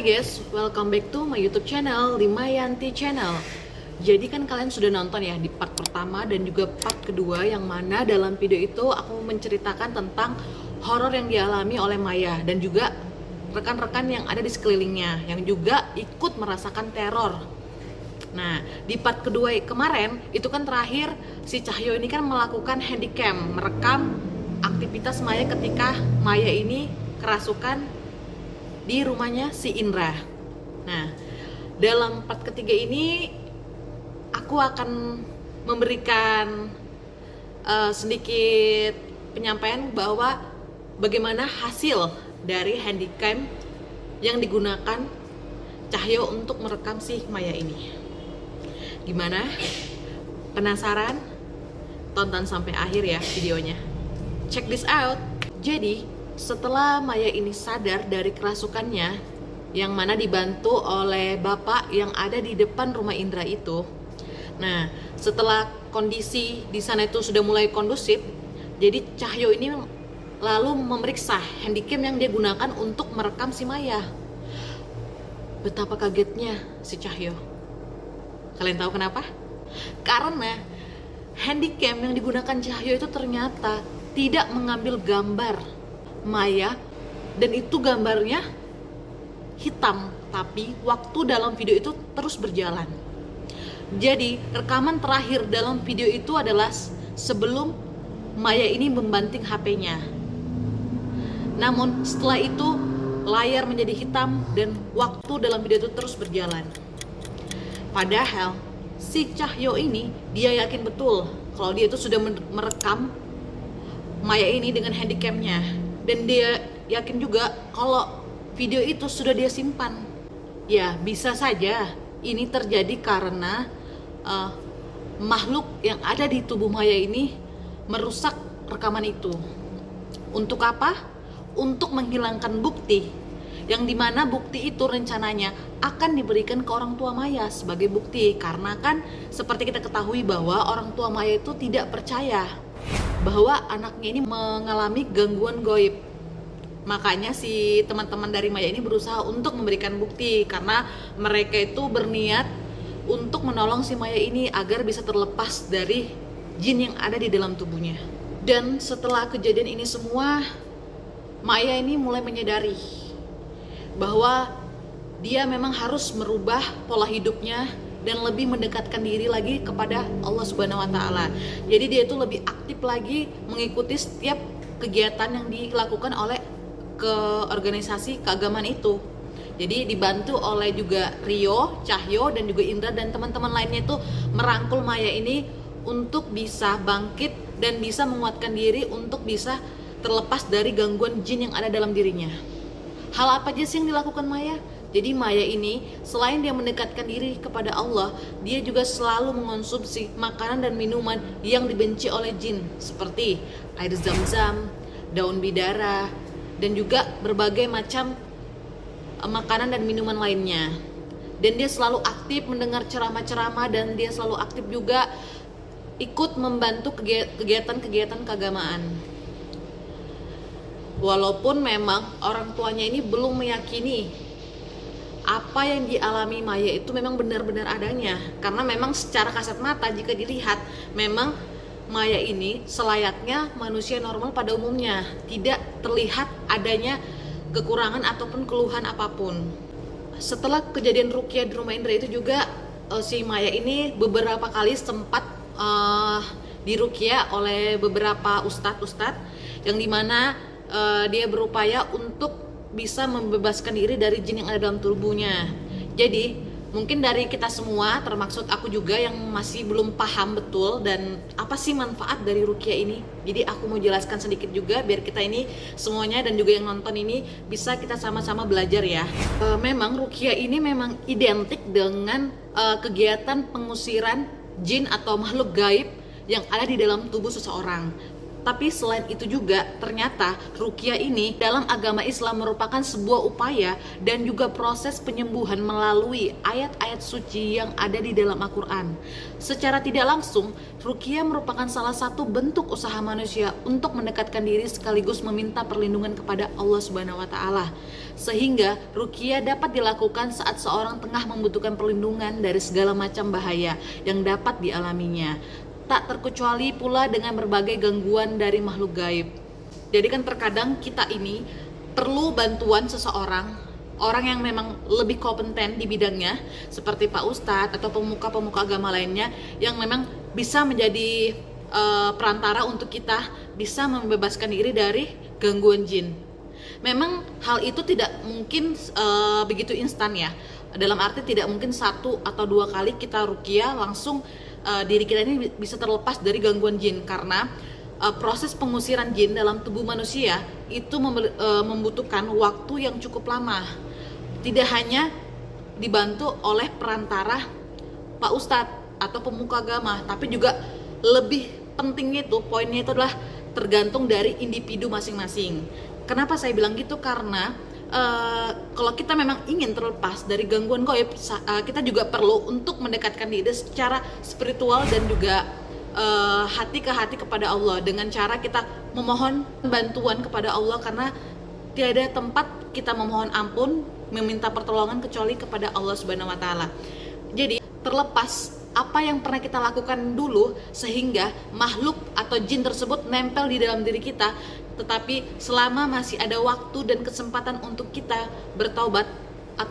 guys, welcome back to my YouTube channel, Limayanti Channel. Jadi kan kalian sudah nonton ya di part pertama dan juga part kedua, yang mana dalam video itu aku menceritakan tentang horor yang dialami oleh Maya dan juga rekan-rekan yang ada di sekelilingnya yang juga ikut merasakan teror. Nah, di part kedua kemarin itu kan terakhir si Cahyo ini kan melakukan handycam, merekam aktivitas Maya ketika Maya ini kerasukan di rumahnya si Indra. Nah, dalam part ketiga ini aku akan memberikan sedikit penyampaian bahwa bagaimana hasil dari handycam yang digunakan Cahyo untuk merekam si Maya ini. Gimana? Penasaran? Tonton sampai akhir ya videonya. Check this out. Jadi setelah Maya ini sadar dari kerasukannya, yang mana dibantu oleh bapak yang ada di depan rumah Indra itu. Nah, setelah kondisi di sana itu sudah mulai kondusif, jadi Cahyo ini lalu memeriksa handycam yang dia gunakan untuk merekam si Maya. Betapa kagetnya si Cahyo. Kalian tahu kenapa? Karena handycam yang digunakan Cahyo itu ternyata tidak mengambil gambar Maya, dan itu gambarnya hitam, tapi waktu dalam video itu terus berjalan. Jadi rekaman terakhir dalam video itu adalah sebelum Maya ini membanting HP-nya. Namun setelah itu layar menjadi hitam dan waktu dalam video itu terus berjalan. Padahal si Cahyo ini dia yakin betul kalau dia itu sudah merekam Maya ini dengan handycamnya. Dan dia yakin juga kalau video itu sudah dia simpan. Ya, bisa saja ini terjadi karena makhluk yang ada di tubuh Maya ini merusak rekaman itu. Untuk apa? Untuk menghilangkan bukti, yang dimana bukti itu rencananya akan diberikan ke orang tua Maya sebagai bukti. Karena kan seperti kita ketahui bahwa orang tua Maya itu tidak percaya bahwa anaknya ini mengalami gangguan gaib. Makanya si teman-teman dari Maya ini berusaha untuk memberikan bukti, karena mereka itu berniat untuk menolong si Maya ini agar bisa terlepas dari jin yang ada di dalam tubuhnya. Dan setelah kejadian ini semua, Maya ini mulai menyadari bahwa dia memang harus merubah pola hidupnya dan lebih mendekatkan diri lagi kepada Allah Subhanahu wa Ta'ala. Jadi dia itu lebih aktif lagi mengikuti setiap kegiatan yang dilakukan oleh ke organisasi keagamaan itu. Jadi dibantu oleh juga Rio, Cahyo, dan juga Indra dan teman-teman lainnya itu merangkul Maya ini untuk bisa bangkit dan bisa menguatkan diri untuk bisa terlepas dari gangguan jin yang ada dalam dirinya. Hal apa aja sih yang dilakukan Maya? Jadi Maya ini selain dia mendekatkan diri kepada Allah, dia juga selalu mengonsumsi makanan dan minuman yang dibenci oleh jin, seperti air zam-zam, daun bidara, dan juga berbagai macam makanan dan minuman lainnya. Dan dia selalu aktif mendengar ceramah-ceramah, dan dia selalu aktif juga ikut membantu kegiatan-kegiatan keagamaan. Walaupun memang orang tuanya ini belum meyakini apa yang dialami Maya itu memang benar-benar adanya, karena memang secara kasat mata jika dilihat memang Maya ini selayaknya manusia normal pada umumnya, tidak terlihat adanya kekurangan ataupun keluhan apapun. Setelah kejadian ruqyah di rumah Indra itu juga si Maya ini beberapa kali sempat diruqyah oleh beberapa ustadz yang dimana dia berupaya untuk bisa membebaskan diri dari jin yang ada dalam tubuhnya. Jadi mungkin dari kita semua, termaksud aku juga yang masih belum paham betul dan apa sih manfaat dari ruqyah ini. Jadi aku mau jelaskan sedikit juga biar kita ini semuanya dan juga yang nonton ini bisa kita sama-sama belajar ya. Memang ruqyah ini memang identik dengan kegiatan pengusiran jin atau makhluk gaib yang ada di dalam tubuh seseorang. Tapi selain itu juga ternyata ruqyah ini dalam agama Islam merupakan sebuah upaya dan juga proses penyembuhan melalui ayat-ayat suci yang ada di dalam Al-Quran. Secara tidak langsung, ruqyah merupakan salah satu bentuk usaha manusia untuk mendekatkan diri sekaligus meminta perlindungan kepada Allah Subhanahu wa taala. Sehingga ruqyah dapat dilakukan saat seorang tengah membutuhkan perlindungan dari segala macam bahaya yang dapat dialaminya. Tak terkecuali pula dengan berbagai gangguan dari makhluk gaib. Jadi kan terkadang kita ini perlu bantuan seseorang, orang yang memang lebih kompeten di bidangnya, seperti Pak Ustadz atau pemuka-pemuka agama lainnya yang memang bisa menjadi perantara untuk kita bisa membebaskan diri dari gangguan jin. Memang hal itu tidak mungkin begitu instan ya. Dalam arti tidak mungkin 1 atau 2 kali kita ruqyah langsung diri kita ini bisa terlepas dari gangguan jin, karena proses pengusiran jin dalam tubuh manusia itu membutuhkan waktu yang cukup lama. Tidak hanya dibantu oleh perantara Pak Ustadz atau pemuka agama, tapi juga lebih pentingnya itu, poinnya itu adalah tergantung dari individu masing-masing. Kenapa saya bilang gitu? Karena kalau kita memang ingin terlepas dari gangguan gaib, kita juga perlu untuk mendekatkan diri secara spiritual dan juga hati ke hati kepada Allah dengan cara kita memohon bantuan kepada Allah, karena tiada tempat kita memohon ampun, meminta pertolongan kecuali kepada Allah Subhanahu wa taala. Jadi terlepas apa yang pernah kita lakukan dulu sehingga makhluk atau jin tersebut nempel di dalam diri kita, tetapi selama masih ada waktu dan kesempatan untuk kita bertaubat,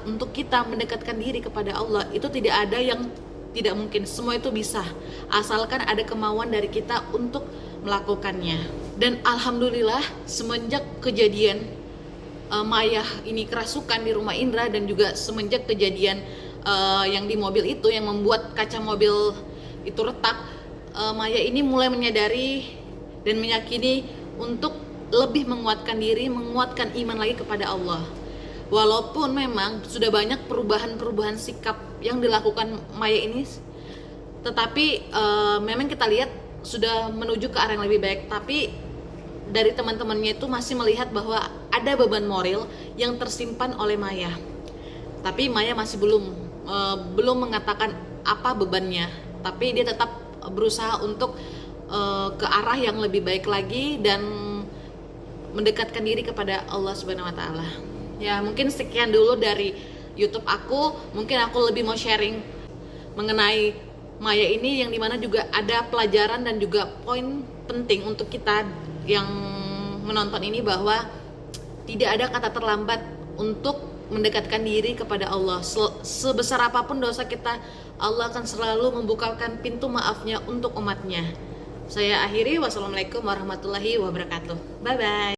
untuk kita mendekatkan diri kepada Allah, itu tidak ada yang tidak mungkin. Semua itu bisa, asalkan ada kemauan dari kita untuk melakukannya. Dan alhamdulillah semenjak kejadian Maya ini kerasukan di rumah Indra, dan juga semenjak kejadian yang di mobil itu yang membuat kaca mobil itu retak, Maya ini mulai menyadari dan meyakini untuk lebih menguatkan diri, menguatkan iman lagi kepada Allah. Walaupun memang sudah banyak perubahan-perubahan sikap yang dilakukan Maya ini, tetapi memang kita lihat sudah menuju ke arah yang lebih baik. Tapi dari teman-temannya itu masih melihat bahwa ada beban moral yang tersimpan oleh Maya. Tapi Maya masih belum mengatakan apa bebannya, tapi dia tetap berusaha untuk ke arah yang lebih baik lagi dan mendekatkan diri kepada Allah Subhanahu wa taala. Ya, mungkin sekian dulu dari YouTube aku. Mungkin aku lebih mau sharing mengenai Maya ini, yang dimana juga ada pelajaran dan juga poin penting untuk kita yang menonton ini, bahwa tidak ada kata terlambat untuk mendekatkan diri kepada Allah. Sebesar apapun dosa kita, Allah akan selalu membukakan pintu maafnya untuk umatnya. Saya akhiri, wassalamualaikum warahmatullahi wabarakatuh. Bye bye.